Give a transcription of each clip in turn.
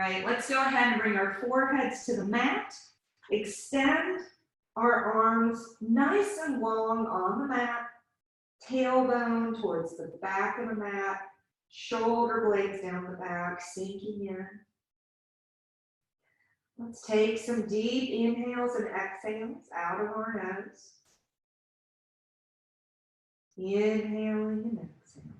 right, let's go ahead and bring our foreheads to the mat. Extend our arms nice and long on the mat. Tailbone towards the back of the mat. Shoulder blades down the back, sinking in. Let's take some deep inhales and exhales out of our nose. Inhaling and exhaling.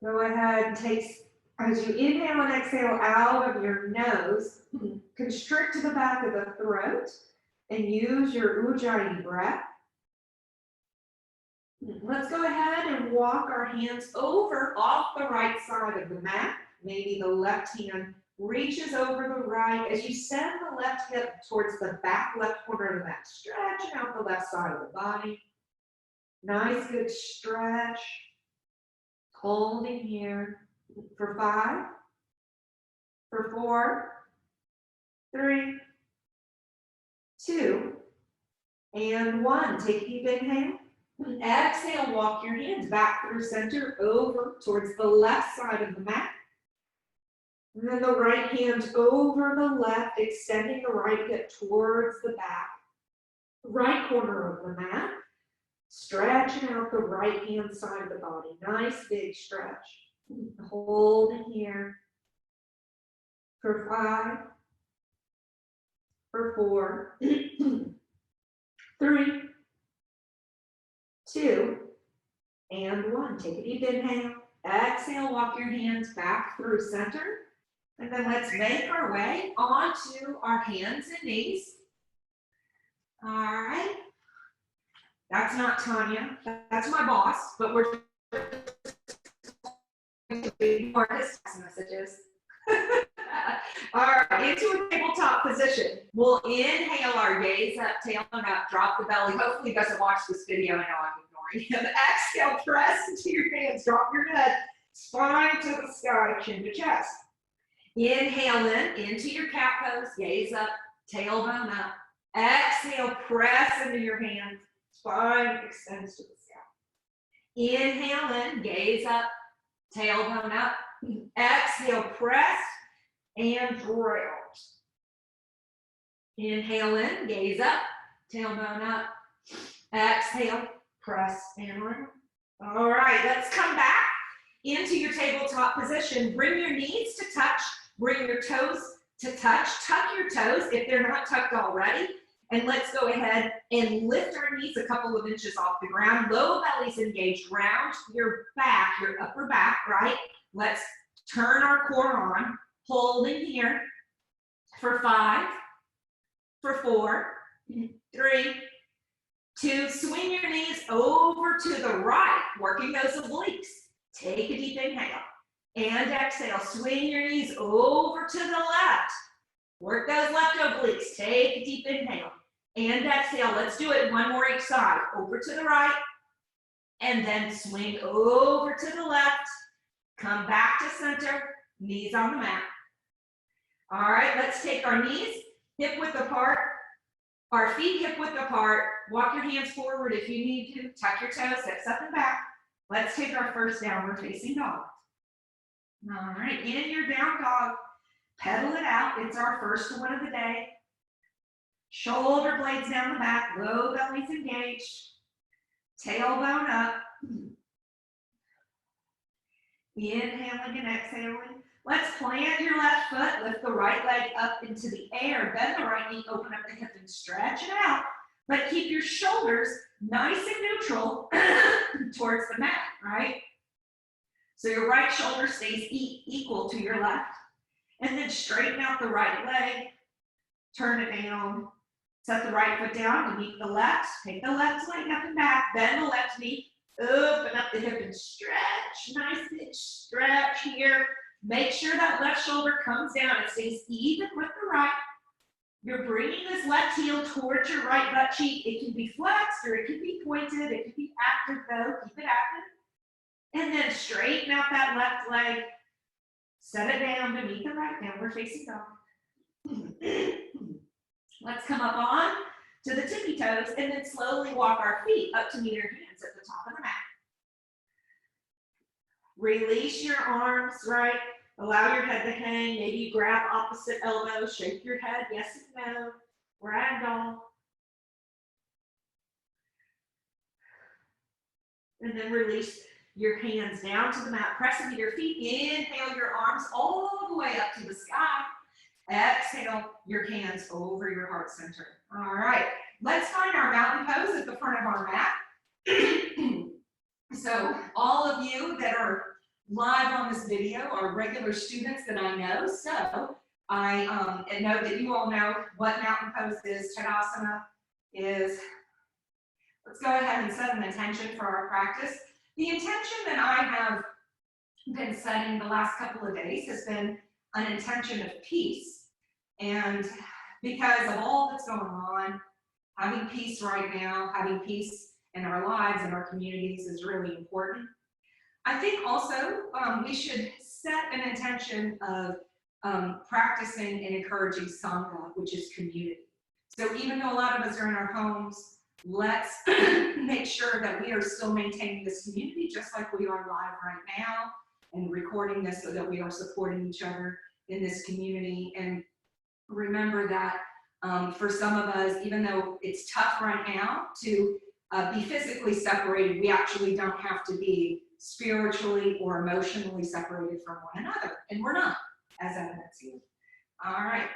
Go ahead and take, as you inhale and exhale out of your nose, constrict the back of the throat and use your Ujjayi breath. Let's go ahead and walk our hands over off the right side of the mat. Maybe the left hand reaches over the right. As you send the left hip towards the back left corner of the mat, stretching out the left side of the body. Nice, good stretch. Holding here for 5, for 4, 3, 2, and 1. Take a deep inhale. Exhale, walk your hands back through center over towards the left side of the mat. And then the right hand over the left, extending the right hip towards the back. Right corner of the mat. Stretching out the right hand side of the body. Nice big stretch. Hold in here for 5, for 4, 3, 2, and 1. Take a deep inhale. Exhale, walk your hands back through center. And then let's make our way onto our hands and knees. All right. That's not Tanya. That's my boss, but we're more his text messages. All right, into a tabletop position. We'll inhale our gaze up, tailbone up, drop the belly. Hopefully he doesn't watch this video. I know I'm ignoring him. Exhale, press into your hands, drop your head, spine to the sky, chin to chest. Inhale into your cat pose, gaze up, tailbone up. Exhale, press into your hands, spine extends to the sky. Inhale in, gaze up, tailbone up. Exhale, press and drown. Inhale in, gaze up, tailbone up. Exhale, press and round. All right, let's come back into your tabletop position. Bring your knees to touch, bring your toes to touch. Tuck your toes if they're not tucked already. And let's go ahead and lift our knees a couple of inches off the ground. Low belly's engaged. Round your back, your upper back, right? Let's turn our core on. Holding here for 5, for 4, 3, 2. Swing your knees over to the right, working those obliques. Take a deep inhale and exhale. Swing your knees over to the left. Work those left obliques. Take a deep inhale and exhale. Let's do it one more each side. Over to the right and then swing over to the left. Come back to center, knees on the mat. All right, let's take our knees hip width apart, our feet hip width apart. Walk your hands forward if you need to. Tuck your toes, hips up and back. Let's take our first downward facing dog. All right, in your down dog, pedal it out. It's our first one of the day. Shoulder blades down the back, low belly's engaged. Tailbone up. Inhaling and exhaling. Let's plant your left foot, lift the right leg up into the air, bend the right knee, open up the hip and stretch it out. But keep your shoulders nice and neutral towards the mat, right? So your right shoulder stays equal to your left. And then straighten out the right leg, turn it down, set the right foot down to meet the left, take the left leg up and back, bend the left knee, open up the hip and stretch, nice big stretch here. Make sure that left shoulder comes down, it stays even with the right. You're bringing this left heel towards your right butt cheek. It can be flexed or it can be pointed, it can be active though, keep it active. And then straighten out that left leg. Set it down to meet the right downward facing dog. Let's come up on to the tippy toes and then slowly walk our feet up to meet our hands at the top of the mat. Release your arms, right? Allow your head to hang. Maybe you grab opposite elbow, shake your head, yes and no. Ragdoll. And then release your hands down to the mat, press into your feet. Inhale your arms all the way up to the sky. Exhale your hands over your heart center. All right, let's find our mountain pose at the front of our mat. So all of you that are live on this video are regular students that I know. So I know that you all know what mountain pose is. Tadasana is. Let's go ahead and set an intention for our practice. The intention that I have been setting the last couple of days has been an intention of peace. And because of all that's going on, having peace right now, having peace in our lives and our communities is really important. I think also we should set an intention of practicing and encouraging Sangha, which is community. So even though a lot of us are in our homes, let's make sure that we are still maintaining this community just like we are live right now and recording this so that we are supporting each other in this community. And remember that for some of us, even though it's tough right now to be physically separated, we actually don't have to be spiritually or emotionally separated from one another. And we're not, as evidence here. All right.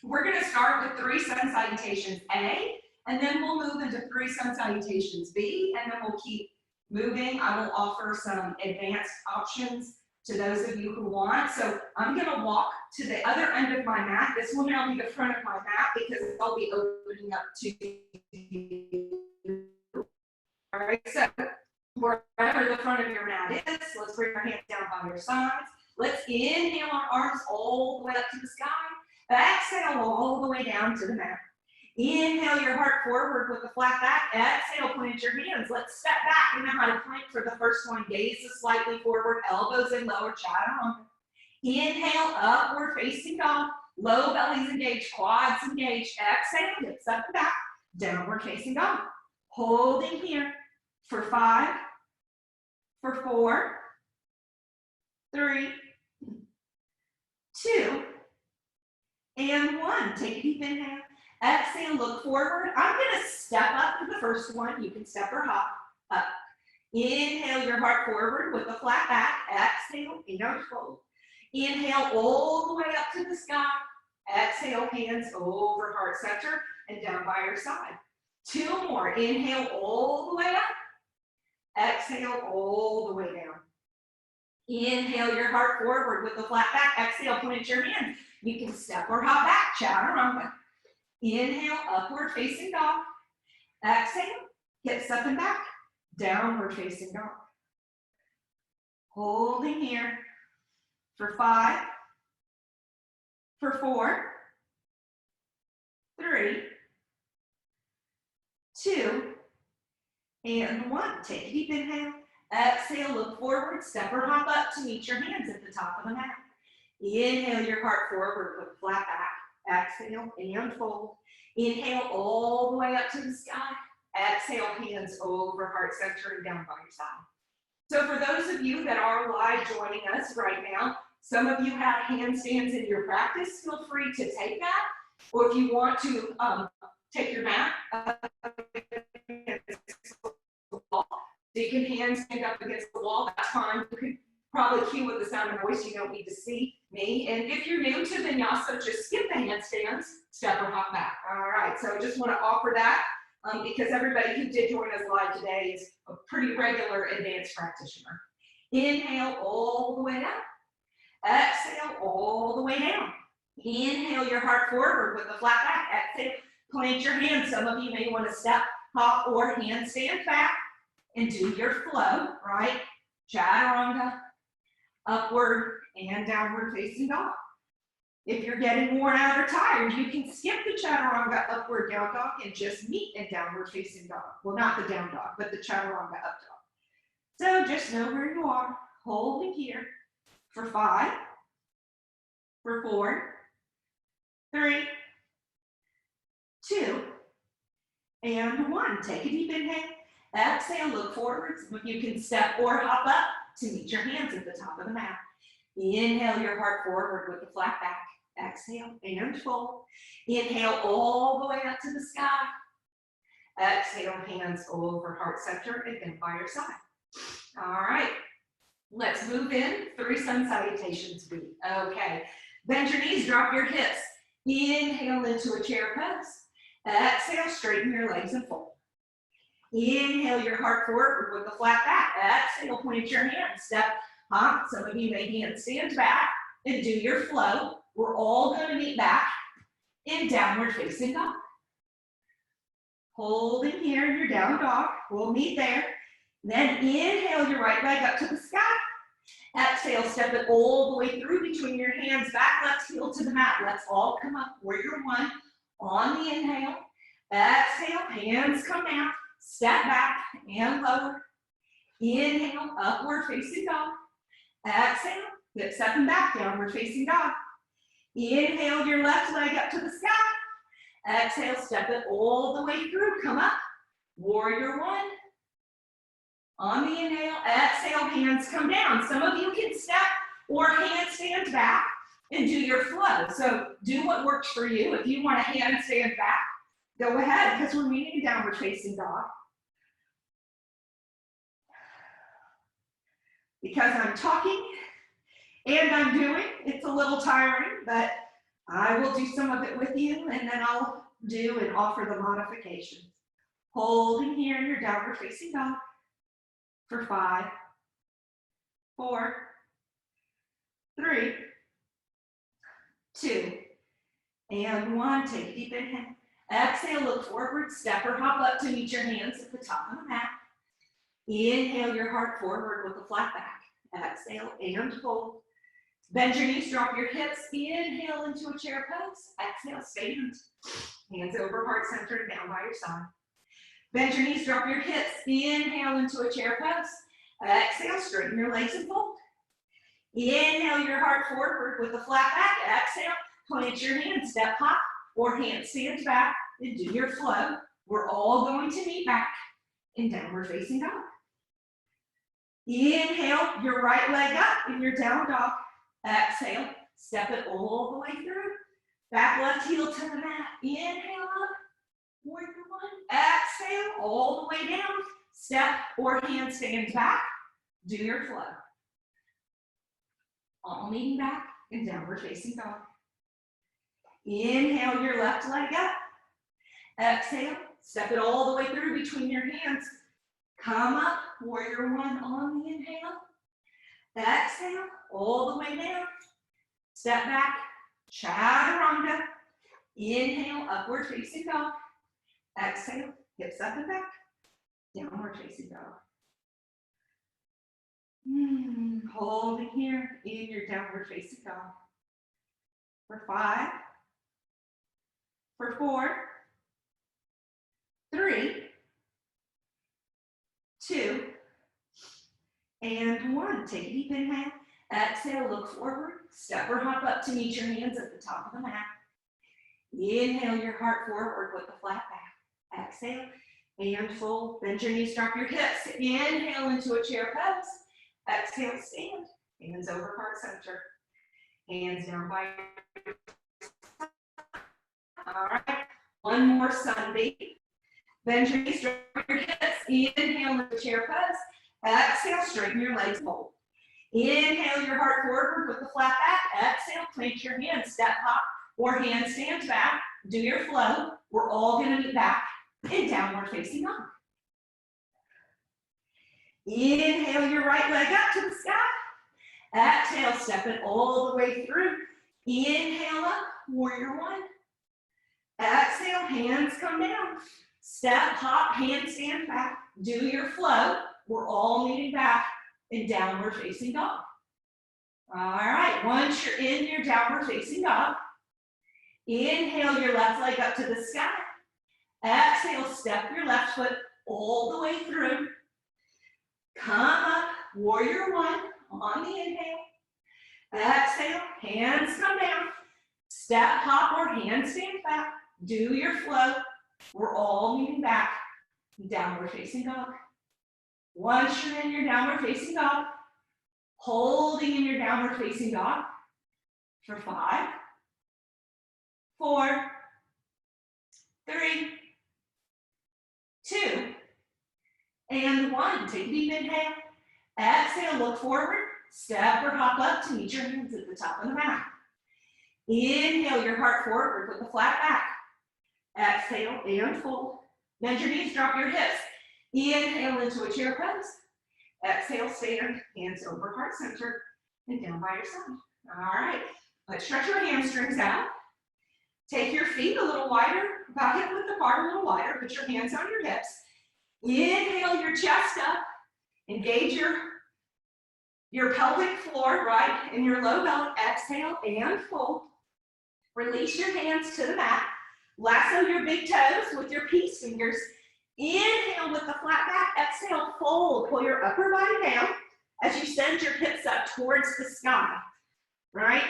We're going to start with 3 sun salutations A, and then we'll move into 3 sun salutations B, and then we'll keep moving. I will offer some advanced options to those of you who want. So I'm going to walk to the other end of my mat. This will now be the front of my mat because I'll be opening up to you. All right, so wherever the front of your mat is, let's bring our hands down by your sides. Let's inhale our arms all the way up to the sky. Exhale all the way down to the mat. Inhale your heart forward with a flat back. Exhale, plant your hands. Let's step back. You know how to plank for the first one. Gaze slightly forward, elbows in lower chaturanga. Inhale, upward facing dog. Low bellies engaged, quads engaged. Exhale, hips up and back. Downward facing dog. Holding here for 5, for 4, 3, 2, and 1. Take a deep inhale. Exhale, look forward. I'm going to step up to the first one. You can step or hop up. Inhale your heart forward with a flat back. Exhale, and fold. Inhale all the way up to the sky. Exhale, hands over heart center and down by your side. 2 more. Inhale all the way up. Exhale all the way down. Inhale your heart forward with a flat back. Exhale, plant your hands. You can step or hop back, chaturanga. Inhale, upward facing dog. Exhale, hips up and back, downward facing dog. Holding here for 5, for 4, 3, 2, and 1. Take a deep inhale. Exhale, look forward, step or hop up to meet your hands at the top of the mat. Inhale your heart forward with a flat back. Exhale and fold. Inhale all the way up to the sky. Exhale, hands over heart center and down by your side. So for those of you that are live joining us right now, some of you have handstands in your practice. Feel free to take that. Or if you want to take your mat, so you can handstand up against the wall. That's fine. You can probably cue with the sound of voice. You don't need to see me. And if you're new to vinyasa, just skip the handstands, step or hop back. All right, so I just want to offer that because everybody who did join us live today is a pretty regular advanced practitioner. Inhale all the way up. Exhale all the way down. Inhale your heart forward with a flat back. Exhale, plant your hands. Some of you may want to step, hop, or handstand back and do your flow, right? Chaturanga, upward and downward facing dog. If you're getting worn out or tired, you can skip the chaturanga upward down dog and just meet in downward facing dog. Well, not the down dog, but the chaturanga up dog. So just know where you are, holding here for 5, for 4, 3, 2, and 1. Take a deep inhale. Exhale, look forward. You can step or hop up to meet your hands at the top of the mat. Inhale your heart forward with the flat back. Exhale and fold. Inhale all the way up to the sky. Exhale, hands over heart center and then by your side. All right, let's move in. 3 sun salutations. Okay, bend your knees, drop your hips. Inhale into a chair pose. Exhale, straighten your legs and fold. Inhale your heart forward with the flat back. Exhale, point your hands, step, hop. Some of you may handstand back and do your flow. We're all going to meet back in downward facing dog. Holding here in your down dog. We'll meet there. Then inhale your right leg up to the sky. Exhale, step it all the way through between your hands. Back left heel to the mat. Let's all come up. Warrior 1 on the inhale. Exhale, hands come down. Step back and lower. Inhale, upward facing dog. Exhale, hips up and back, downward facing dog. Inhale your left leg up to the sky. Exhale, step it all the way through. Come up. Warrior 1. On the inhale, exhale, hands come down. Some of you can step or handstand back and do your flow. So do what works for you. If you want to handstand back, go ahead because we're meeting a downward facing dog. Because I'm talking and I'm doing, it's a little tiring, but I will do some of it with you and then I'll do and offer the modifications. Holding here in your downward facing dog for 5, 4, 3, 2, and 1. Take a deep inhale. Exhale, look forward, step or hop up to meet your hands at the top of the mat. Inhale your heart forward with a flat back. Exhale and fold. Bend your knees, drop your hips. Inhale into a chair pose. Exhale, stand. Hands over heart center and down by your side. Bend your knees, drop your hips. Inhale into a chair pose. Exhale, straighten your legs and fold. Inhale your heart forward with a flat back. Exhale, plant your hands, step hop or handstand back and do your flow. We're all going to meet back in downward facing dog. Inhale your right leg up in your down dog. Exhale, step it all the way through. Back left heel to the mat. Inhale up. Warrior 1. Exhale all the way down. Step or handstand back. Do your flow. All meeting back in downward facing dog. Inhale your left leg up. Exhale, step it all the way through between your hands. Come up, warrior 1 on the inhale. Exhale, all the way down. Step back, chaturanga. Inhale, upward facing dog. Exhale, hips up and back. Downward facing dog. Holding here in your downward facing dog. For 5, for 4, 3, 2, and 1. Take a deep inhale. Exhale, look forward. Step or hop up to meet your hands at the top of the mat. Inhale your heart forward with the flat back. Exhale and fold. Bend your knees, drop your hips. Inhale into a chair pose. Exhale, stand. Hands over heart center. Hands down by. All right. One more sun beat. Bend your knees, drop your hips. Inhale into chair pose. Exhale, straighten your legs, fold. Inhale your heart forward with the flat back. Exhale, plant your hands, step hop or handstand back. Do your flow. We're all going to meet back in downward facing dog. Inhale your right leg up to the sky. Exhale, step it all the way through. Inhale up, warrior 1. Exhale, hands come down. Step, hop, handstand back. Do your flow. We're all meeting back in downward facing dog. All right, once you're in your downward facing dog, inhale your left leg up to the sky. Exhale, step your left foot all the way through. Come up, warrior 1 on the inhale. Exhale, hands come down. Step, hop, or handstand back. Do your flow. We're all meeting back in downward facing dog. Once you're in your downward facing dog, Holding in your downward facing dog for 5, 4, 3, 2, and 1. Take a deep inhale. Exhale, look forward. Step or hop up to meet your hands at the top of the mat. Inhale your heart forward with the flat back. Exhale and fold. Bend your knees, drop your hips. Inhale into a chair pose. Exhale, stand, hands over heart center, and down by your side. All right, let's stretch your hamstrings out. Take your feet a little wider, about hip width apart, a little wider. Put your hands on your hips. Inhale your chest up. Engage your pelvic floor, right, and your low belly. Exhale and fold. Release your hands to the mat. Lasso your big toes with your peace fingers. Inhale with the flat back. Exhale, fold. Pull your upper body down as you send your hips up towards the sky, right?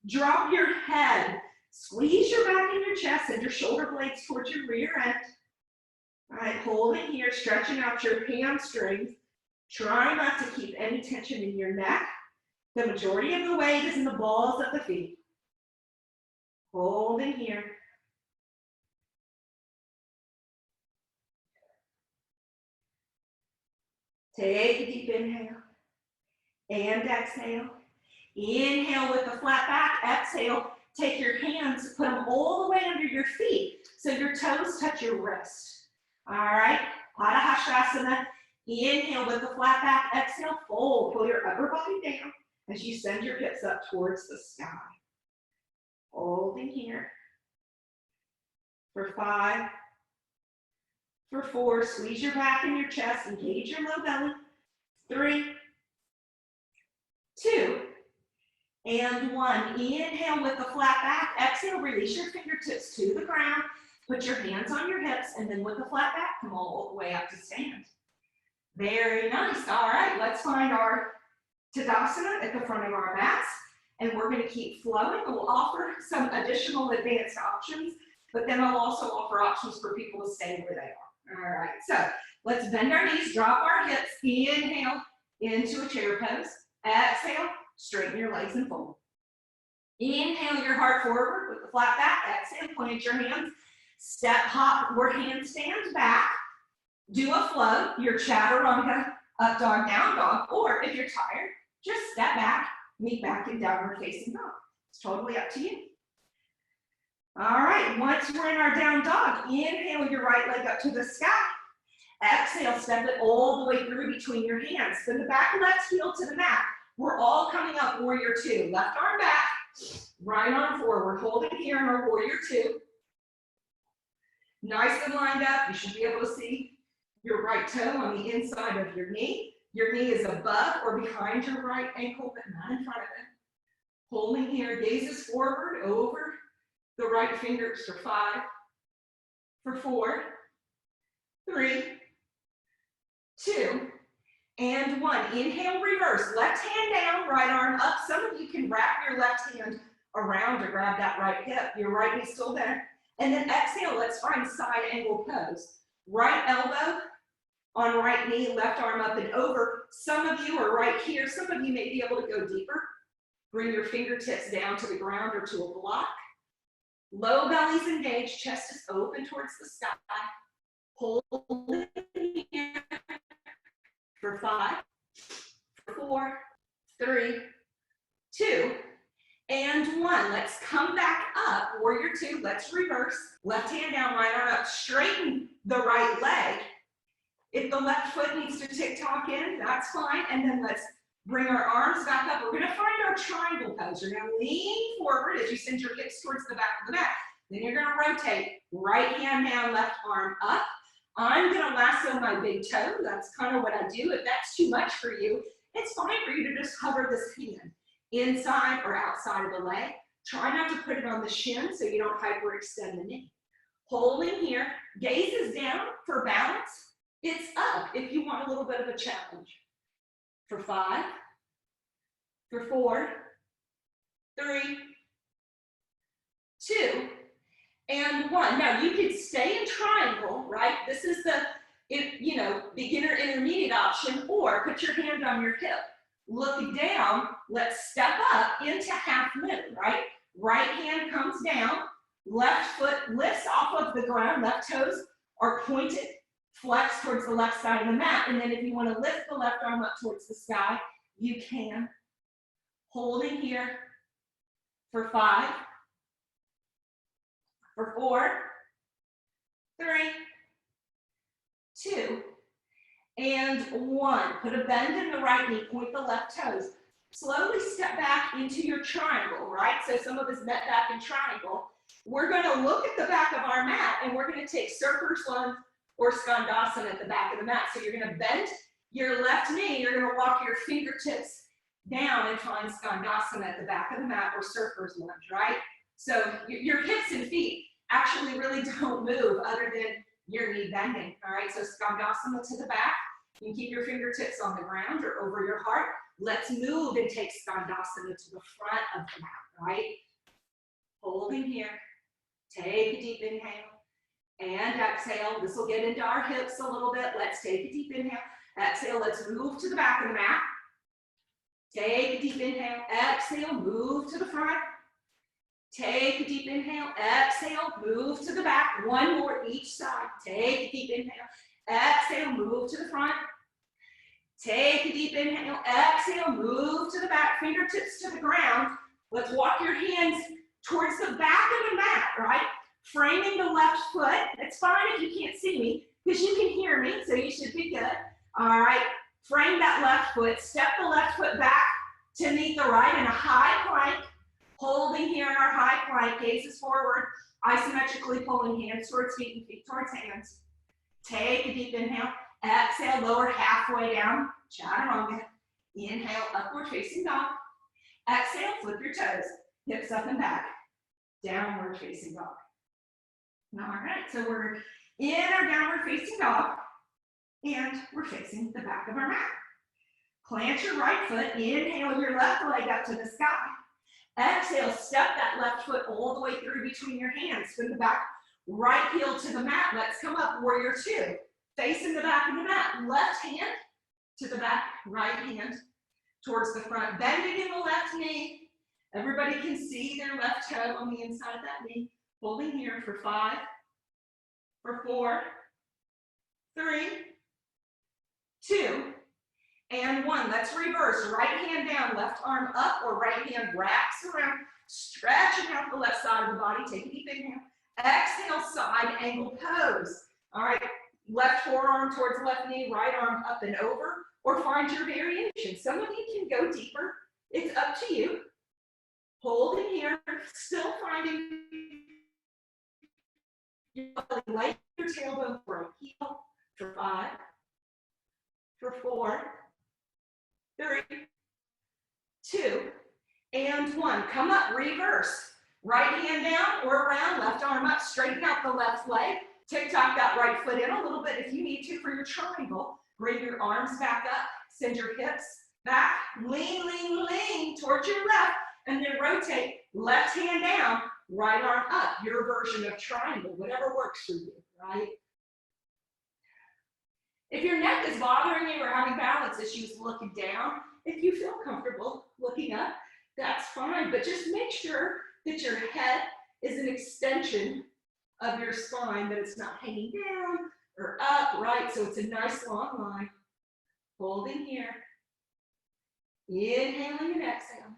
Drop your head. Squeeze your back in your chest and your shoulder blades towards your rear end. All right, hold it here, stretching out your hamstrings. Try not to keep any tension in your neck. The majority of the weight is in the balls of the feet. Hold in here. Take a deep inhale and exhale. Inhale with the flat back. Exhale. Take your hands, put them all the way under your feet so your toes touch your wrist. All right, Padahastasana. Inhale with the flat back. Exhale, fold. Pull your upper body down as you send your hips up towards the sky. Holding here. For 5, for 4, squeeze your back in your chest, engage your low belly. 3, 2, and 1. Inhale with the flat back. Exhale, release your fingertips to the ground. Put your hands on your hips, and then with the flat back, come all the way up to stand. Very nice. All right, let's find our Tadasana at the front of our mats, and we're going to keep flowing. We'll offer some additional advanced options, but then I'll also offer options for people to stay where they are. All right, so let's bend our knees, drop our hips, inhale into a chair pose. Exhale, straighten your legs and fold. Inhale your heart forward with the flat back. Exhale, point your hands. Step, hop, or handstand back. Do a flow, your chaturanga, up dog, down dog, or if you're tired, just step back, meet back in downward facing dog. It's totally up to you. All right, once we're in our down dog, inhale your right leg up to the sky. Exhale, step it all the way through between your hands. Then the back left heel to the mat. We're all coming up, warrior 2. Left arm back, right arm forward. Holding here in our warrior 2. Nice and lined up. You should be able to see your right toe on the inside of your knee. Your knee is above or behind your right ankle, but not in front of it. Holding here, gazes forward over the right fingers for 5, for 4, 3, 2, and 1. Inhale, reverse. Left hand down, right arm up. Some of you can wrap your left hand around to grab that right hip. Your right knee still bent. And then exhale, let's find side angle pose. Right elbow on right knee, left arm up and over. Some of you are right here. Some of you may be able to go deeper. Bring your fingertips down to the ground or to a block. Low belly's engaged, chest is open towards the sky. Hold it here for 5, 4, 3, 2, and 1. Let's come back up. Warrior 2, let's reverse. Left hand down, right arm up. Straighten the right leg. If the left foot needs to tick-tock in, that's fine. And then let's bring our arms back up. We're going to find our triangle pose. You're going to lean forward as you send your hips towards the back of the mat. Then you're going to rotate. Right hand down, left arm up. I'm going to lasso my big toe. That's kind of what I do. If that's too much for you, it's fine for you to just hover this hand inside or outside of the leg. Try not to put it on the shin so you don't hyperextend the knee. Holding here, gaze is down for balance. It's up if you want a little bit of a challenge. For 5, for 4, 3, 2, and 1. Now you could stay in triangle, right? This is the, beginner intermediate option, or put your hand on your hip. Look down, let's step up into half moon, right? Right hand comes down, left foot lifts off of the ground, left toes are pointed, flex towards the left side of the mat. And then if you want to lift the left arm up towards the sky, you can. Holding here for 5, for 4, 3, 2, and 1. Put a bend in the right knee, point the left toes. Slowly step back into your triangle, right? So some of us met back in triangle. We're going to look at the back of our mat, and we're going to take surfer's lunge or skandasana at the back of the mat. So you're going to bend your left knee. You're going to walk your fingertips down and find skandasana at the back of the mat or surfer's lunge, right? So your hips and feet actually really don't move other than your knee bending, all right? So skandasana to the back. You can keep your fingertips on the ground or over your heart. Let's move and take skandasana to the front of the mat, right? Holding here. Take a deep inhale and exhale. This will get into our hips a little bit. Let's take a deep inhale. Exhale. Let's move to the back of the mat. Take a deep inhale. Exhale. Move to the front. Take a deep inhale. Exhale. Move to the back. One more each side. Take a deep inhale. Exhale. Move to the front. Take a deep inhale. Exhale. Move to the back. Fingertips to the ground. Let's walk your hands towards the back of the mat, right? Framing the left foot. It's fine if you can't see me because you can hear me, so you should be good. All right, frame that left foot. Step the left foot back to meet the right in a high plank. Holding here in our high plank, gazes forward, isometrically pulling hands towards feet and feet towards hands. Take a deep inhale. Exhale, lower halfway down, chaturanga. Inhale, upward facing dog. Exhale, flip your toes, hips up and back. Downward facing dog. All right, so we're in our downward facing dog, and we're facing the back of our mat. Plant your right foot, inhale your left leg up to the sky. Exhale, step that left foot all the way through between your hands. Spin the back right heel to the mat. Let's come up, warrior 2. Facing the back of the mat, left hand to the back, right hand towards the front. Bending in the left knee. Everybody can see their left toe on the inside of that knee. Holding here for 5, for 4, 3, 2, and 1. Let's reverse. Right hand down, left arm up, or right hand wraps around, stretching out the left side of the body. Take a deep inhale. Exhale, side angle pose. All right, left forearm towards the left knee, right arm up and over, or find your variation. Some of you can go deeper. It's up to you. Holding here, still finding your belly, light your tailbone for a heel for 5, for 4, 3, 2, and 1. Come up, reverse. Right hand down or around, left arm up, straighten out the left leg. Tick-tock that right foot in a little bit if you need to for your triangle. Bring your arms back up, send your hips back, lean, lean, lean towards your left, and then rotate, left hand down, right arm up, your version of triangle, whatever works for you, right? If your neck is bothering you or having balance issues looking down, if you feel comfortable looking up, that's fine, but just make sure that your head is an extension of your spine, that it's not hanging down or up, right? So it's a nice long line. Holding here. Inhaling and exhaling.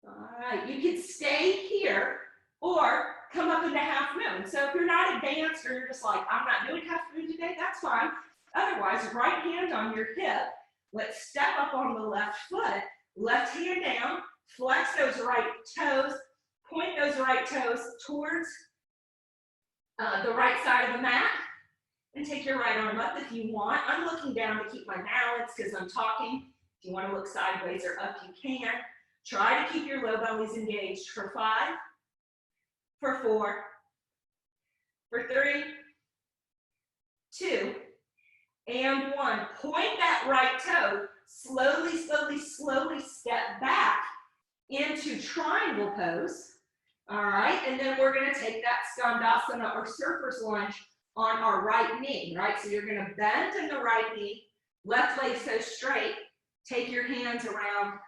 All right, you can stay here or come up into half moon. So if you're not advanced or you're just like, I'm not doing half moon today, that's fine. Otherwise, right hand on your hip. Let's step up on the left foot. Left hand down. Flex those right toes. Point those right toes towards the right side of the mat. And take your right arm up if you want. I'm looking down to keep my balance because I'm talking. If you want to look sideways or up, you can. Try to keep your low bellies engaged for 5, for 4, for 3, 2, and 1. Point that right toe. Slowly, slowly, slowly step back into triangle pose. All right, and then we're going to take that skandasana or surfer's lunge on our right knee, right? So you're going to bend in the right knee, left leg so straight. take your hands around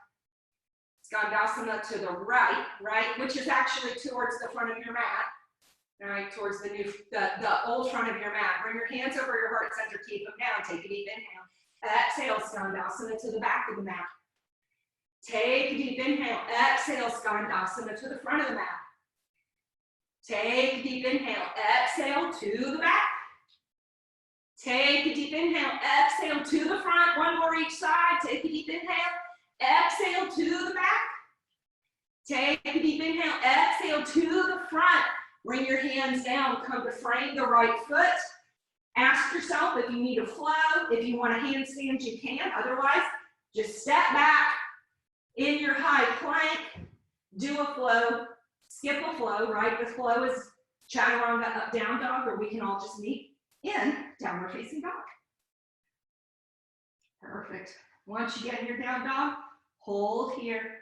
Skandasana to the right, which is actually towards the front of your mat. All right, towards the old front of your mat. Bring your hands over your heart center, keep them down. Take a deep inhale. Exhale, Skandasana to the back of the mat. Take a deep inhale. Exhale, Skandasana to the front of the mat. Take a deep inhale. Exhale to the back. Take a deep inhale. Exhale to the front. One more each side. Take a deep inhale. Exhale to the back. Take a deep inhale. Exhale to the front. Bring your hands down. Come to frame the right foot. Ask yourself if you need a flow. If you want a handstand, you can. Otherwise, just step back in your high plank. Do a flow. Skip a flow, right? The flow is chaturanga up down dog, or we can all just meet in downward facing dog. Perfect. Once you get in your down dog, hold here.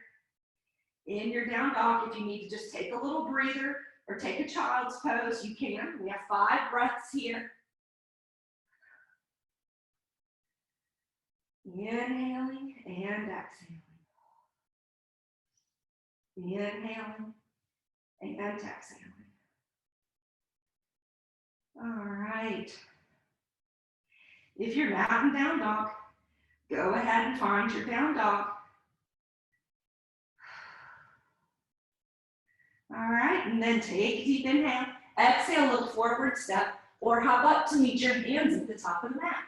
In your down dog, if you need to just take a little breather or take a child's pose, you can. We have 5 breaths here. Inhaling and exhaling. Inhaling and exhaling. All right. If you're not in down dog, go ahead and find your down dog. All right, and then take a deep inhale. Exhale, look forward, step, or hop up to meet your hands at the top of the mat.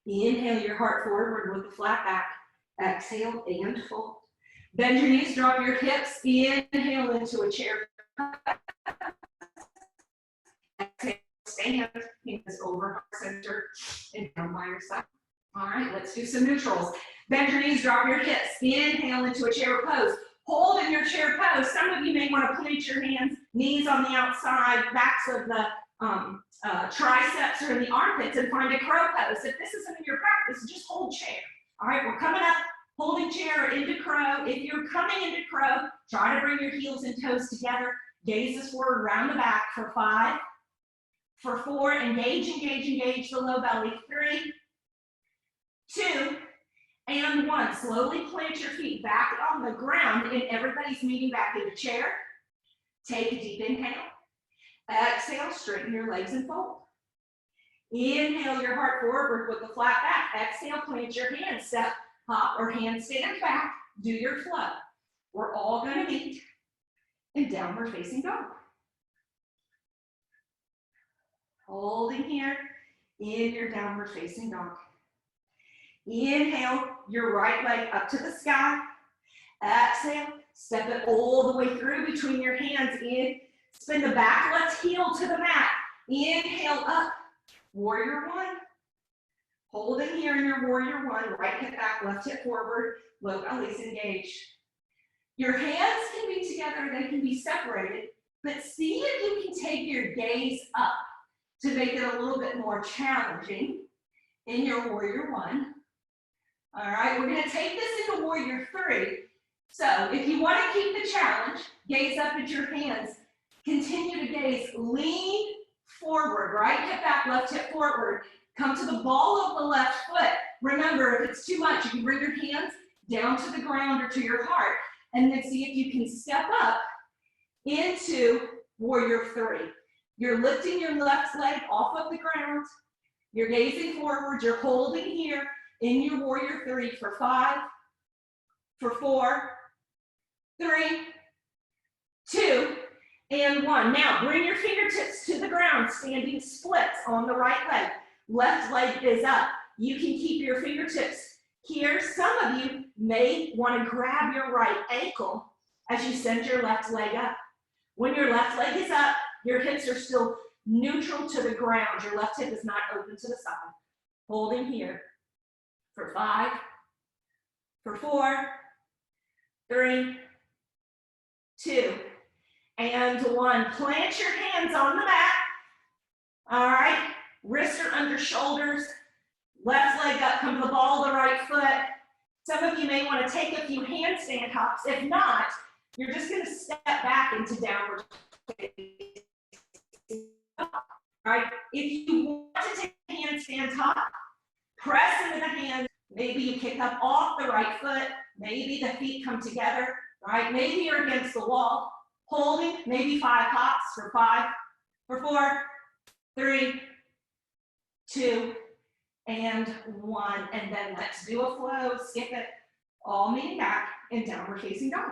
Inhale your heart forward with a flat back. Exhale and fold. Bend your knees, drop your hips. Inhale into a chair. Exhale, stand, hands over heart center and down by your side. All right, let's do some neutrals. Bend your knees, drop your hips. Inhale into a chair pose. Hold in your chair pose. Some of you may want to plant your hands, knees on the outside, backs of the triceps or in the armpits, and find a crow pose. If this isn't in your practice, just hold chair. All right, we're coming up, holding chair into crow. If you're coming into crow, try to bring your heels and toes together. Gazes forward, round the back for 5. For 4, engage, engage, engage the low belly. 3, 2, and 1. Slowly plant your feet back on the ground, and everybody's meeting back in the chair. Take a deep inhale. Exhale, straighten your legs and fold. Inhale your heart forward with the flat back. Exhale, plant your hands, step, hop, or handstand back. Do your flow. We're all going to meet in downward facing dog. Holding here in your downward facing dog. Inhale your right leg up to the sky. Exhale, step it all the way through between your hands. In, spin the back left heel to the mat. Inhale up, warrior 1. Holding here in your warrior 1, right hip back, left hip forward, low bellies engaged. Your hands can be together, they can be separated, but see if you can take your gaze up to make it a little bit more challenging in your warrior 1. All right, we're going to take this into warrior 3. So if you want to keep the challenge, gaze up at your hands. Continue to gaze, lean forward, right hip back, left hip forward. Come to the ball of the left foot. Remember, if it's too much, you can bring your hands down to the ground or to your heart, and then see if you can step up into warrior 3. You're lifting your left leg off of the ground. You're gazing forward. You're holding here in your warrior 3 for 5, for 4, 3, 2, and 1. Now bring your fingertips to the ground, standing splits on the right leg. Left leg is up. You can keep your fingertips here. Some of you may want to grab your right ankle as you send your left leg up. When your left leg is up, your hips are still neutral to the ground. Your left hip is not open to the side. Holding here for 5, for 4, 3, 2, and 1. Plant your hands on the mat. All right, wrists are under shoulders. Left leg up, come to the ball of the right foot. Some of you may want to take a few handstand hops. If not, you're just going to step back into downward facing. All right, if you want to take a handstand hop, press into the hands, Maybe you kick up off the right foot. Maybe the feet come together, right? Maybe you're against the wall. Holding, maybe 5 hops for 5, for 4, 3, 2, and 1. And then let's do a flow, skip it, all meeting back in downward facing dog.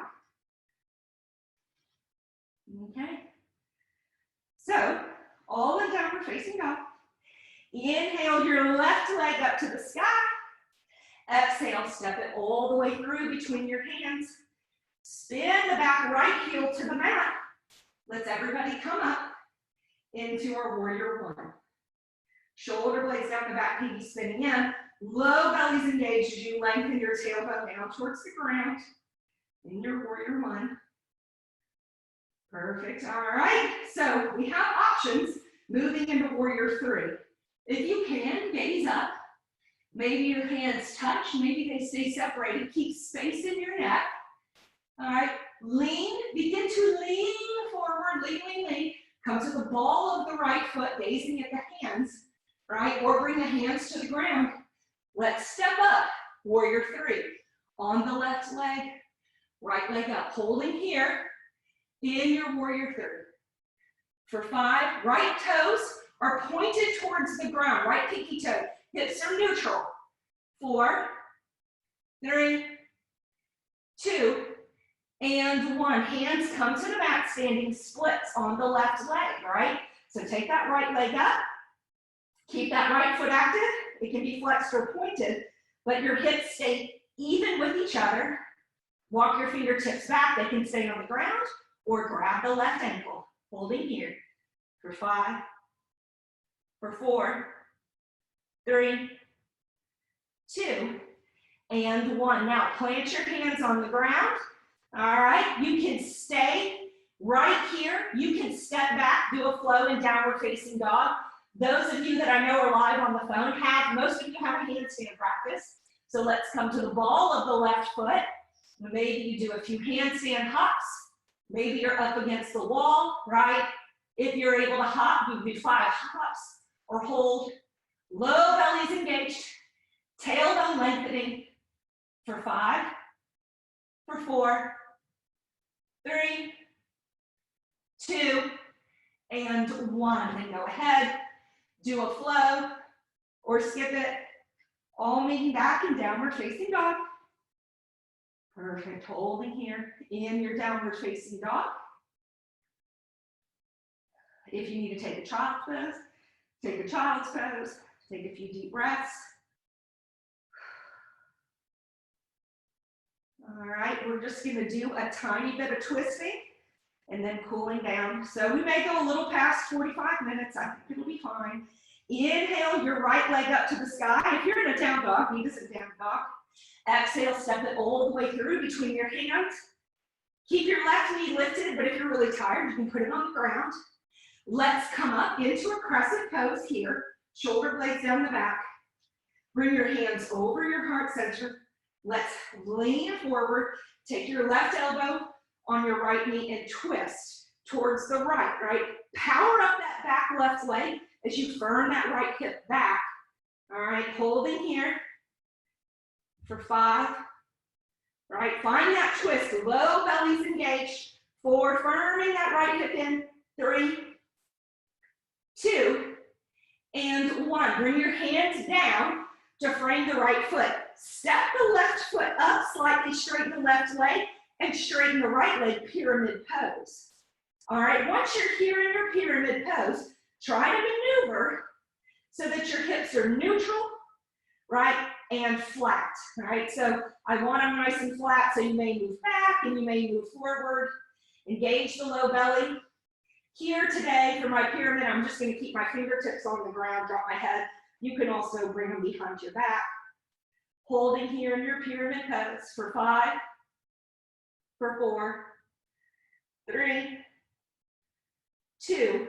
Okay. So, all in downward facing dog. Inhale your left leg up to the sky. Exhale, step it all the way through between your hands. Spin the back right heel to the mat. Let's everybody come up into our warrior 1. Shoulder blades down the back, pinky spinning in. Low belly's engaged as you lengthen your tailbone down towards the ground in your warrior 1. Perfect. All right. So we have options moving into warrior 3. If you can, gaze up. Maybe your hands touch. Maybe they stay separated. Keep space in your neck. All right. Lean. Begin to lean forward. Lean, lean, lean. Come to the ball of the right foot, gazing at the hands, right? Or bring the hands to the ground. Let's step up. Warrior 3. On the left leg, right leg up. Holding here in your warrior 3. For 5, right toes are pointed towards the ground. Right pinky toe. Hips are neutral. 4, 3, 2, and 1. Hands come to the mat, standing splits on the left leg, right? So take that right leg up. Keep that right foot active. It can be flexed or pointed, but your hips stay even with each other. Walk your fingertips back. They can stay on the ground or grab the left ankle. Holding here for 5, for 4, 3, 2, and 1. Now plant your hands on the ground. All right, you can stay right here. You can step back, do a flow in downward facing dog. Those of you that I know are live on the phone most of you have a handstand practice. So let's come to the ball of the left foot. Maybe you do a few handstand hops. Maybe you're up against the wall, right? If you're able to hop, you do 5 hops or hold. Low belly's engaged. Tailbone lengthening for 5, for 4, 3, 2, and 1. And go ahead, do a flow or skip it. All meeting back in downward facing dog. Perfect. Holding here in your downward facing dog. If you need to take a child's pose, take a child's pose. Take a few deep breaths. All right, we're just going to do a tiny bit of twisting and then cooling down. So we may go a little past 45 minutes. I think it'll be fine. Inhale your right leg up to the sky. If you're in a down dog, knee to sit down dog. Exhale, step it all the way through between your hands. Keep your left knee lifted, but if you're really tired, you can put it on the ground. Let's come up into a crescent pose here. Shoulder blades down the back. Bring your hands over your heart center. Let's lean forward. Take your left elbow on your right knee and twist towards the right, right? Power up that back left leg as you firm that right hip back. All right, holding here for 5. Right, find that twist. Low belly's engaged. 4, firming that right hip in. 3, 2, and 1. Bring your hands down to frame the right foot. Step the left foot up, slightly straighten the left leg, and straighten the right leg, pyramid pose. All right, once you're here in your pyramid pose, try to maneuver so that your hips are neutral, right, and flat, right? So I want them nice and flat, so you may move back and you may move forward. Engage the low belly. Here today for my pyramid, I'm just going to keep my fingertips on the ground, drop my head. You can also bring them behind your back. Holding here in your pyramid pose for 5, for 4, 3, 2,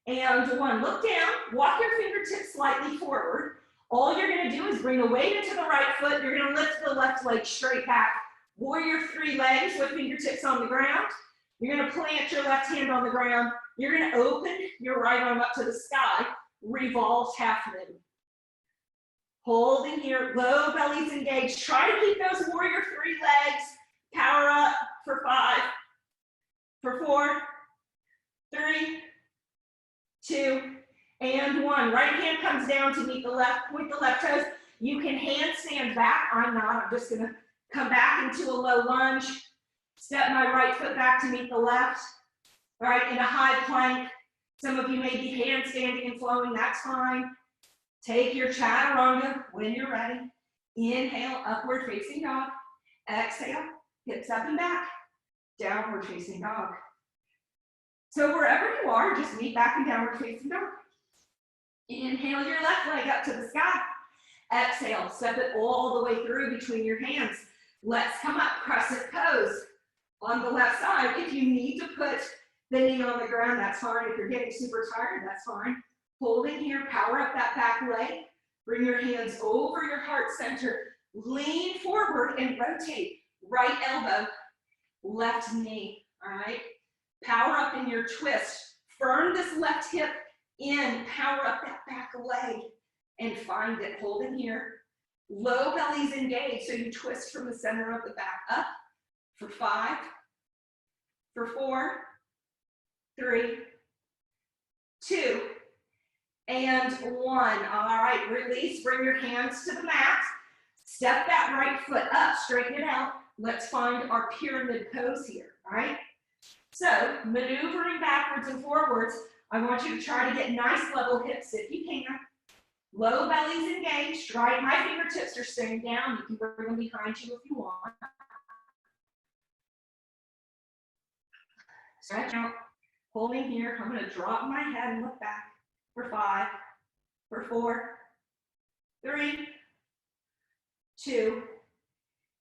and 1. Look down, walk your fingertips slightly forward. All you're going to do is bring the weight into the right foot. You're going to lift the left leg straight back. Warrior 3 legs with fingertips on the ground. You're going to plant your left hand on the ground. You're going to open your right arm up to the sky. Revolved half moon. Holding here, low bellies engaged. Try to keep those warrior 3 legs. Power up for 5, for 4, 3, 2, and 1. Right hand comes down to meet the left, point the left toes. You can handstand back. I'm not. I'm just gonna come back into a low lunge. Step my right foot back to meet the left. All right, in a high plank. Some of you may be handstanding and flowing, that's fine. Take your chaturanga when you're ready. Inhale, upward facing dog. Exhale, hips up and back. Downward facing dog. So wherever you are, just meet back in downward facing dog. Inhale your left leg up to the sky. Exhale, step it all the way through between your hands. Let's come up, crescent pose on the left side. If you need to put the knee on the ground, that's fine. If you're getting super tired, that's fine. Holding here, power up that back leg. Bring your hands over your heart center. Lean forward and rotate. Right elbow, left knee, all right? Power up in your twist. Firm this left hip in. Power up that back leg and find it. Holding here. Low bellies engaged, so you twist from the center of the back up for 5, for 4, 3, 2, and 1. All right, release, bring your hands to the mat. Step that right foot up, straighten it out. Let's find our pyramid pose here, all right? So, maneuvering backwards and forwards, I want you to try to get nice level hips if you can. Low bellies engaged, right? My fingertips are staying down. You can bring them behind you if you want. Stretch out, holding here. I'm gonna drop my head and look back for 5, for 4, 3, 2,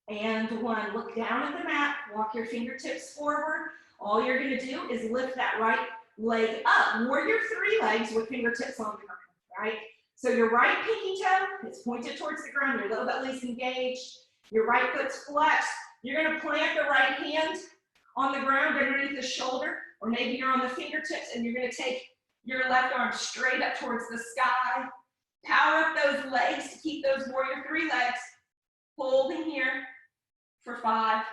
and 1. Look down at the mat, walk your fingertips forward. All you're gonna do is lift that right leg up. Warrior 3 legs with fingertips on the ground, right? So your right pinky toe is pointed towards the ground, your low belly's engaged, your right foot's flexed. You're gonna plant the right hand on the ground underneath the shoulder, or maybe you're on the fingertips and you're gonna take your left arm straight up towards the sky. Power up those legs to keep those warrior 3 legs. Holding here for 5,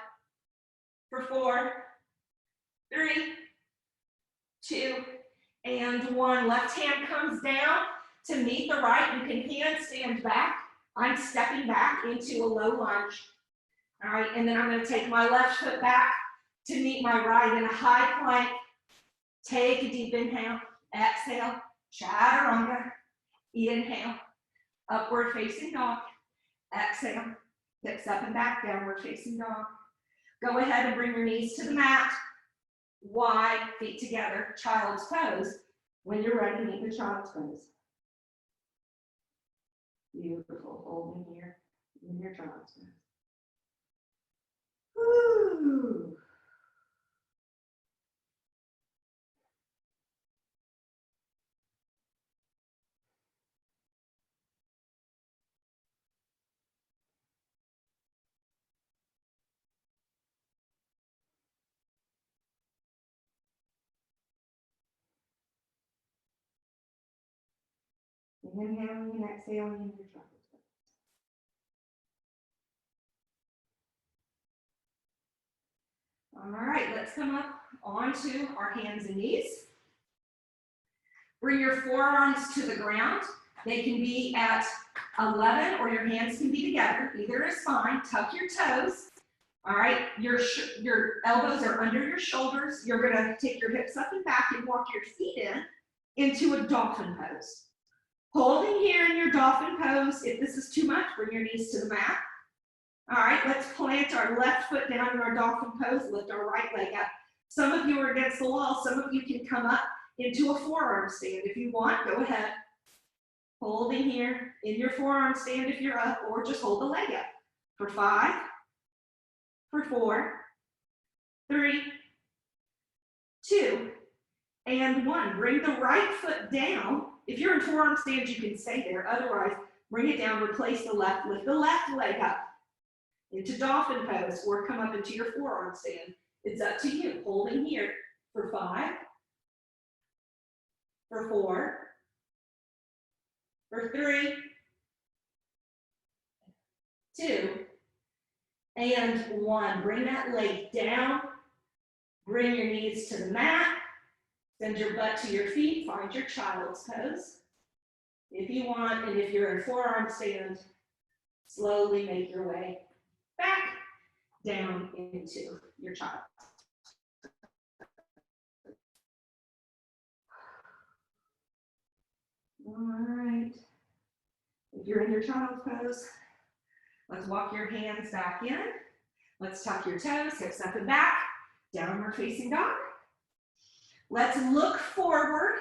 for 4, 3, 2, and 1. Left hand comes down to meet the right. You can handstand back. I'm stepping back into a low lunge. All right, and then I'm going to take my left foot back to meet my right in a high plank. Take a deep inhale, exhale, chaturanga, inhale, upward facing dog, exhale, hips up and back, downward facing dog. Go ahead and bring your knees to the mat, wide, feet together, child's pose. When you're ready, meet the child's pose. Beautiful, holding here in your child's pose. Woo. Inhaling and exhaling in your child's pose. All right, let's come up onto our hands and knees. Bring your forearms to the ground. They can be at 11 or your hands can be together. Either is fine. Tuck your toes. All right, your elbows are under your shoulders. You're gonna take your hips up and back and walk your feet into a dolphin pose. Holding here in your dolphin pose. If this is too much, bring your knees to the mat. All right, let's plant our left foot down in our dolphin pose, lift our right leg up. Some of you are against the wall, some of you can come up into a forearm stand. If you want, go ahead. Holding here in your forearm stand if you're up, or just hold the leg up. For 5, for 4, 3, 2, and 1. Bring the right foot down. If you're in forearm stand, you can stay there. Otherwise, bring it down, replace the left, lift the left leg up into dolphin pose, or come up into your forearm stand. It's up to you. Holding here for 5, for 4, for 3, 2, and 1. Bring that leg down. Bring your knees to the mat. Send your butt to your feet. Find your child's pose. If you want, and if you're in forearm stand, slowly make your way back down into your child. All right. If you're in your child's pose, let's walk your hands back in. Let's tuck your toes, hips up and back, downward facing dog. Let's look forward.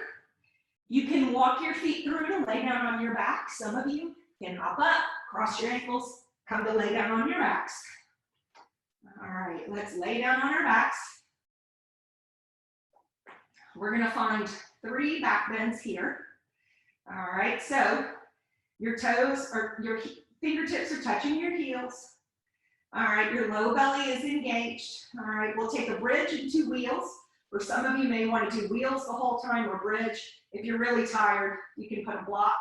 You can walk your feet through to lay down on your back. Some of you can hop up, cross your ankles, come to lay down on your backs. All right, let's lay down on our backs. We're gonna find 3 back bends here. All right, so your toes or your fingertips are touching your heels. All right, your low belly is engaged. All right, we'll take a bridge and 2 wheels. For some of you may want to do wheels the whole time or bridge. If you're really tired, you can put a block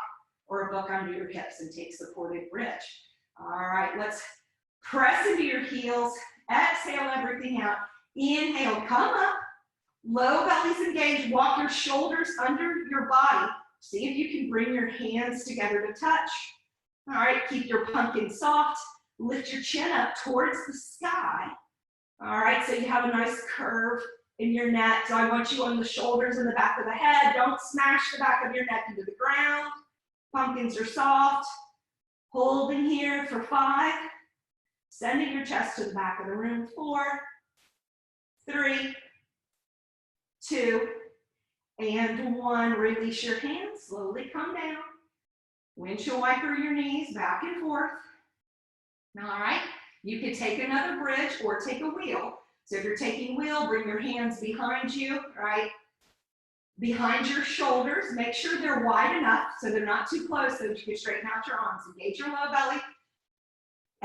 or a book under your hips and take supported bridge. All right, let's press into your heels. Exhale everything out. Inhale, come up. Low belly's engaged. Walk your shoulders under your body. See if you can bring your hands together to touch. All right, keep your pumpkin soft. Lift your chin up towards the sky. All right, so you have a nice curve in your neck. So I want you on the shoulders and the back of the head. Don't smash the back of your neck into the ground. Pumpkins are soft. Holding here for 5. Sending your chest to the back of the room. 4, 3, 2, and 1. Release your hands. Slowly come down. Windshield wiper your knees back and forth. All right. You can take another bridge or take a wheel. So if you're taking wheel, bring your hands behind you, right? Behind your shoulders. Make sure they're wide enough so they're not too close so that you can straighten out your arms. Engage your low belly.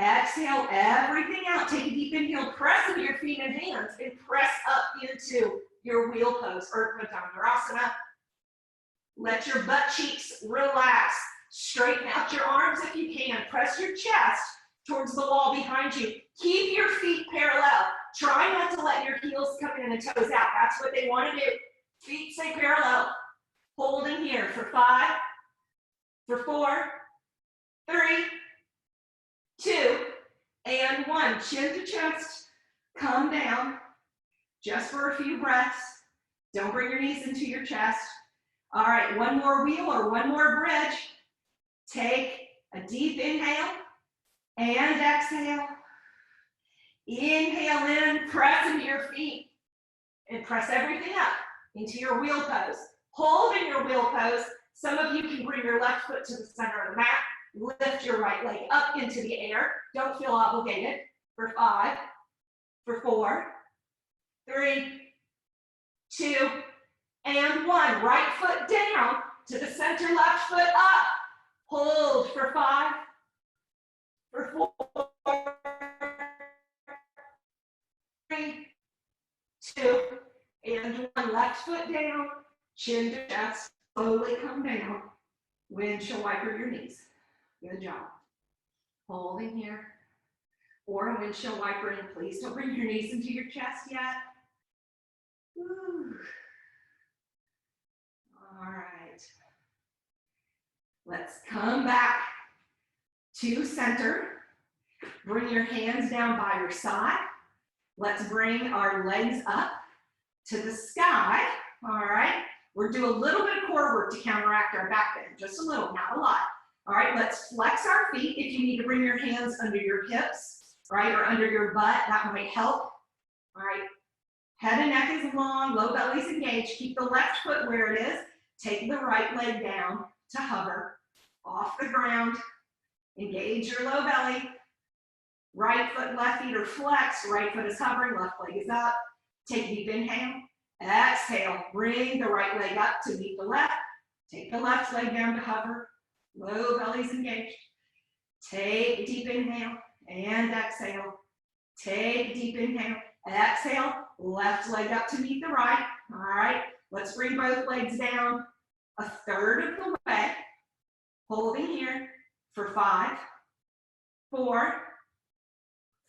Exhale everything out. Take a deep inhale. Press into your feet and hands and press up into your wheel pose, Urdhva Dhanurasana. Let your butt cheeks relax. Straighten out your arms if you can. Press your chest towards the wall behind you. Keep your feet parallel. Try not to let your heels come in and toes out. That's what they want to do. Feet stay parallel. Holding here for 5, for 4, 3, 2, and 1. Chin to chest. Come down. Just for a few breaths. Don't bring your knees into your chest. All right, 1 more wheel or 1 more bridge. Take a deep inhale and exhale. Inhale in, press into your feet, and press everything up into your wheel pose. Hold in your wheel pose. Some of you can bring your left foot to the center of the mat. Lift your right leg up into the air. Don't feel obligated. For 5, for 4, 3, 2, and 1. Right foot down to the center, left foot up. Hold for 5, for 4, 3, 2, and 1. Left foot down, chin to chest. Slowly come down. Windshield wiper your knees. Good job. Holding here. Or a windshield wiper in. Please don't bring your knees into your chest yet. Woo. All right. Let's come back to center. Bring your hands down by your side. Let's bring our legs up to the sky. All right. We're doing a little bit of core work to counteract our back bend. Just a little, not a lot. All right. Let's flex our feet. If you need to bring your hands under your hips, right, or under your butt, that might help. All right. Head and neck is long. Low belly's engaged. Keep the left foot where it is. Take the right leg down to hover off the ground. Engage your low belly. Right foot, left feet are flexed. Right foot is hovering, left leg is up. Take a deep inhale. Exhale. Bring the right leg up to meet the left. Take the left leg down to hover. Low belly's engaged. Take a deep inhale and exhale. Take a deep inhale. Exhale. Left leg up to meet the right. All right. Let's bring both legs down a third of the way. Holding here for 5, 4,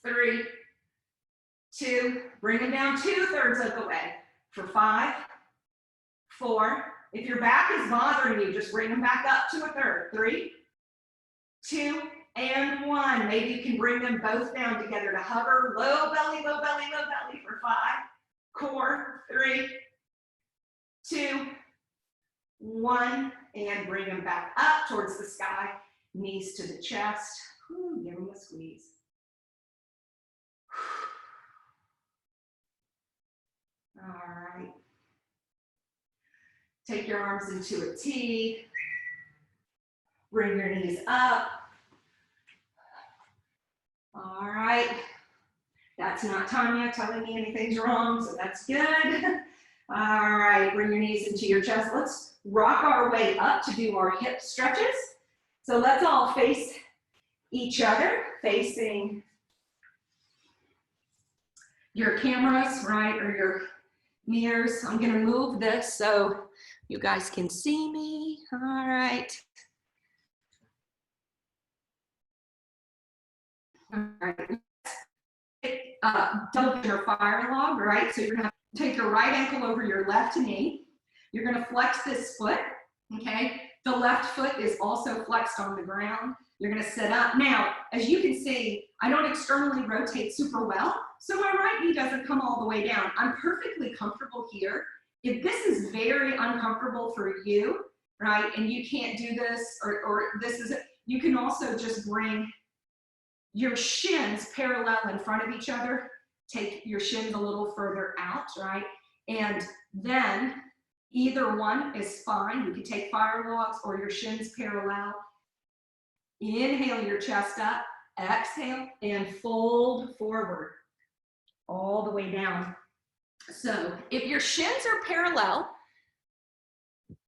3, 2, bring them down 2/3 of the way for 5, 4. If your back is bothering you, just bring them back up to 1/3. 3, 2, and 1. Maybe you can bring them both down together to hover. Low belly, low belly, low belly for 5, core, 3, 2, 1, and bring them back up towards the sky. Knees to the chest. Whew, give them a squeeze. All right. Take your arms into a T. Bring your knees up. All right. That's not Tanya telling me anything's wrong, so that's good. All right, bring your knees into your chest. Let's rock our way up to do our hip stretches. So let's all face each other, facing your cameras, right, or your mirrors. I'm gonna move this so you guys can see me. All right. All right. Double your fire log, right? So you're gonna take your right ankle over your left knee. You're gonna flex this foot, okay? The left foot is also flexed on the ground. You're gonna sit up. Now, as you can see, I don't externally rotate super well, so my right knee doesn't come all the way down. I'm perfectly comfortable here. If this is very uncomfortable for you, right, and you can't do this, or this is, you can also just bring your shins parallel in front of each other. Take your shins a little further out, right? And then either one is fine. You can take fire logs or your shins parallel. Inhale your chest up, exhale, and fold forward all the way down. So if your shins are parallel,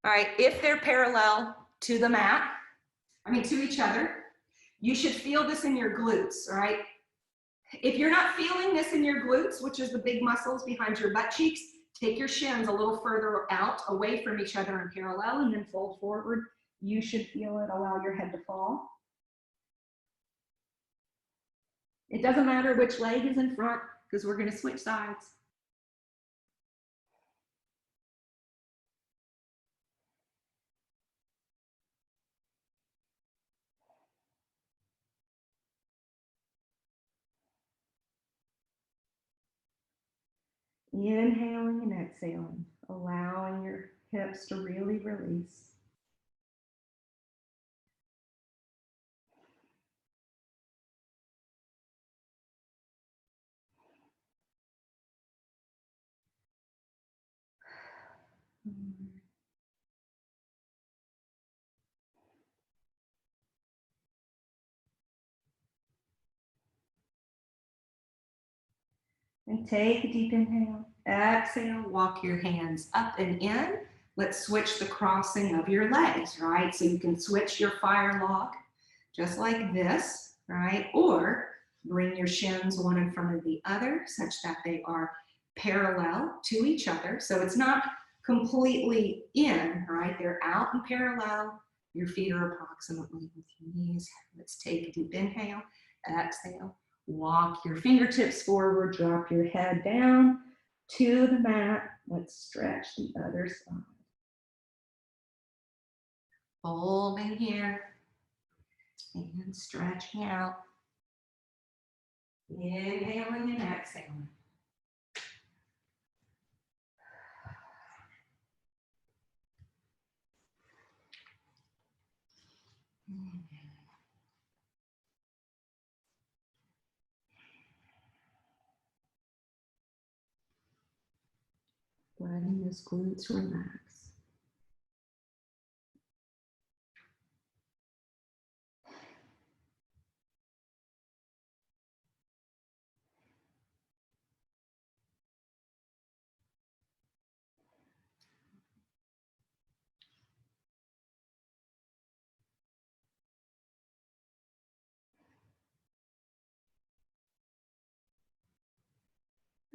all right, if they're parallel to the mat, to each other, you should feel this in your glutes, right? If you're not feeling this in your glutes, which is the big muscles behind your butt cheeks, take your shins a little further out, away from each other in parallel, and then fold forward. You should feel it. Allow your head to fall. It doesn't matter which leg is in front, because we're going to switch sides. Inhaling and exhaling, allowing your hips to really release. And take a deep inhale. Exhale, walk your hands up and in. Let's switch the crossing of your legs, right? So you can switch your fire log just like this, right? Or bring your shins one in front of the other such that they are parallel to each other. So it's not completely in, right? They're out and parallel. Your feet are approximately with your knees. Let's take a deep inhale, exhale. Walk your fingertips forward, drop your head down to the mat. Let's stretch the other side. Folding here and stretching out. Inhaling and exhaling. Letting those glutes relax.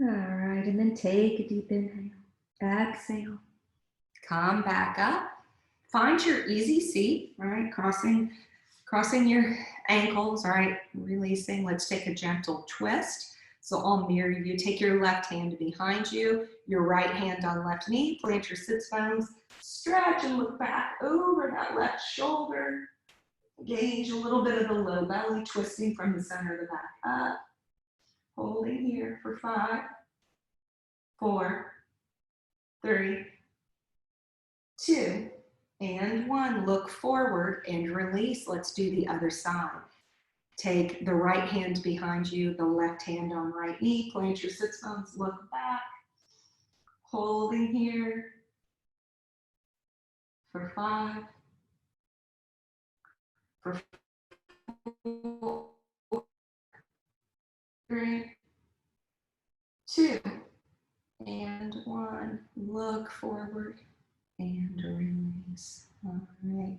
All right, and then take a deep inhale. Exhale. Come back up. Find your easy seat, right? Crossing Crossing your ankles, all right, releasing. Let's take a gentle twist. So I'll mirror you. Take your left hand behind you, your right hand on left knee, plant your sits bones, stretch and look back over that left shoulder. Gauge a little bit of the low belly, twisting from the center of the back up. Holding here for 5, 4, 3, 2, and 1. Look forward and release. Let's do the other side. Take the right hand behind you, the left hand on right knee, plant your sits bones, look back, holding here for 5, for 4, 3, 2, and 1. Look forward and release. All right.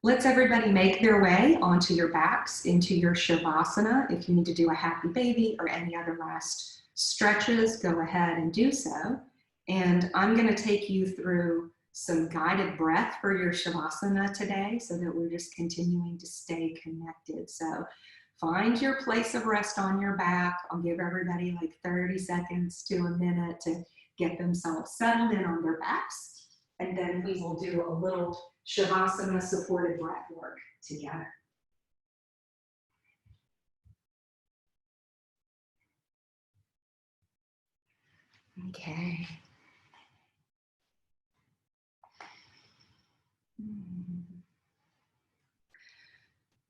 Let's everybody make their way onto your backs into your Shavasana. If you need to do a happy baby or any other last stretches, go ahead and do so. And I'm going to take you through some guided breath for your Shavasana today so that we're just continuing to stay connected. So find your place of rest on your back. I'll give everybody like 30 seconds to a minute to get themselves settled in on their backs. And then we will do a little Shavasana supported breath work together. Okay.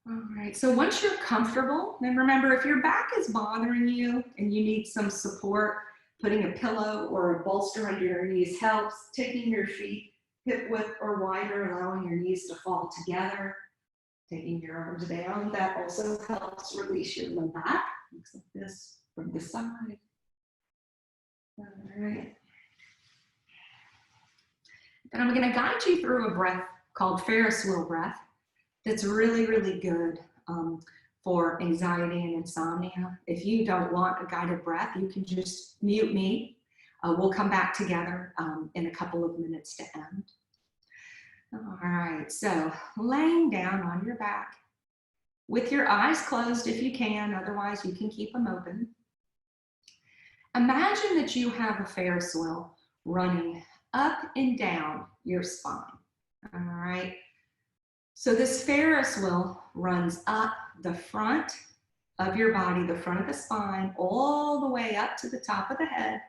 All right, so once you're comfortable, then remember if your back is bothering you and you need some support, putting a pillow or a bolster under your knees helps. Taking your feet hip width or wider, allowing your knees to fall together. Taking your arms down, that also helps release your low back. Looks like this from the side. All right. And I'm going to guide you through a breath called Ferris wheel breath that's really, really good for anxiety and insomnia. If you don't want a guided breath, you can just mute me. We'll come back together in a couple of minutes to end. All right, so laying down on your back with your eyes closed if you can, otherwise you can keep them open. Imagine that you have a Ferris wheel running up and down your spine. All right, so this Ferris wheel runs up the front of your body, the front of the spine, all the way up to the top of the head,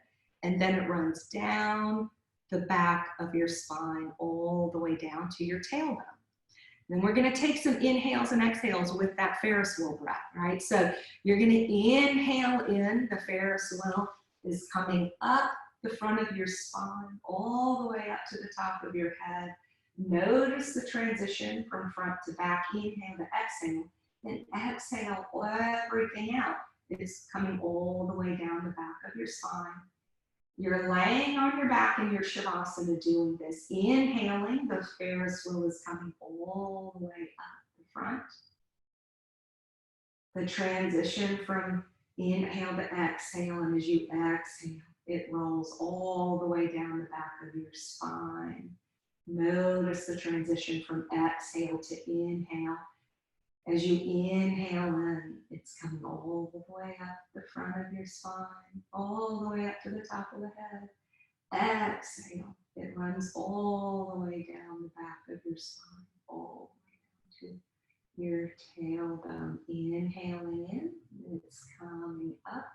and then it runs down the back of your spine all the way down to your tailbone. Then we're going to take some inhales and exhales with that Ferris wheel breath, right? So you're going to inhale in, the Ferris wheel is coming up the front of your spine all the way up to the top of your head. Notice the transition from front to back. Inhale to exhale, and exhale everything out. It's coming all the way down the back of your spine. You're laying on your back in your Shavasana doing this. Inhaling, the Ferris wheel is coming all the way up the front. The transition from inhale to exhale, and as you exhale, it rolls all the way down the back of your spine. Notice the transition from exhale to inhale. As you inhale in, it's coming all the way up the front of your spine, all the way up to the top of the head. Exhale, it runs all the way down the back of your spine, all the way down to your tailbone. Inhaling in, it's coming up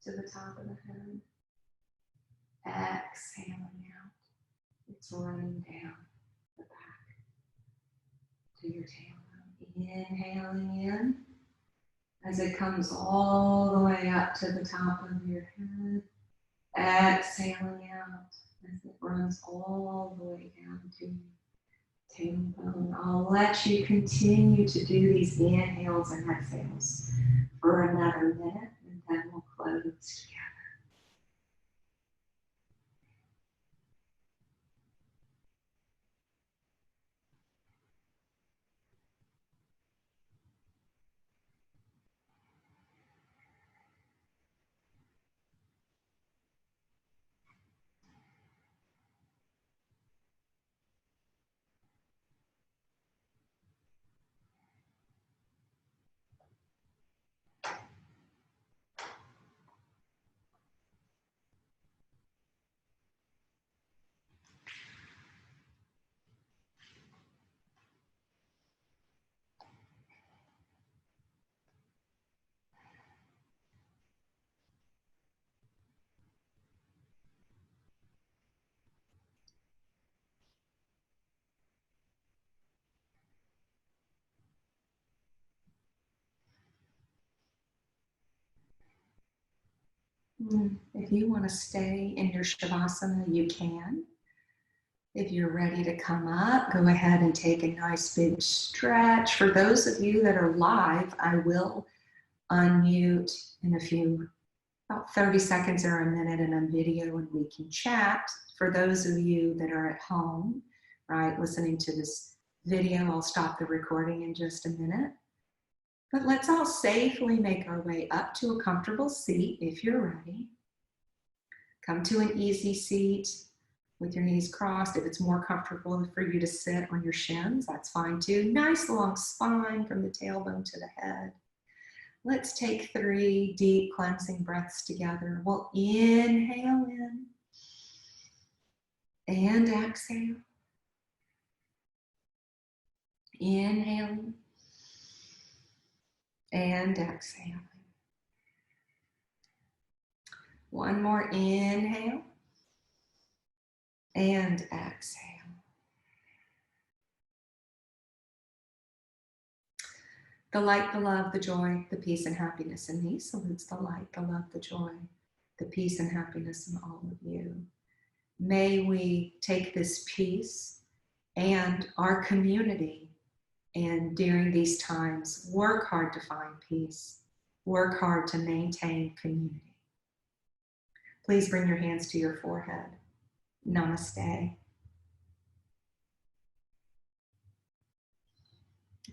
to the top of the head. Exhaling out, it's running down the back to your tailbone. Inhaling in as it comes all the way up to the top of your head. Exhaling out as it runs all the way down to your tailbone. I'll let you continue to do these inhales and exhales for another minute, and then we'll close together. If you want to stay in your Shavasana, you can. If you're ready to come up, go ahead and take a nice big stretch. For those of you that are live, I will unmute in a few, about 30 seconds or a minute, and on video, and we can chat. For those of you that are at home, right, listening to this video, I'll stop the recording in just a minute. But let's all safely make our way up to a comfortable seat if you're ready. Come to an easy seat with your knees crossed. If it's more comfortable for you to sit on your shins, that's fine too. Nice long spine from the tailbone to the head. Let's take 3 deep cleansing breaths together. We'll inhale in and exhale. Inhaling and exhaling. One more inhale and exhale. The light, the love, the joy, the peace and happiness in me salutes the light, the love, the joy, the peace and happiness in all of you. May we take this peace and our community, and during these times, work hard to find peace, work hard to maintain community. Please bring your hands to your forehead. Namaste.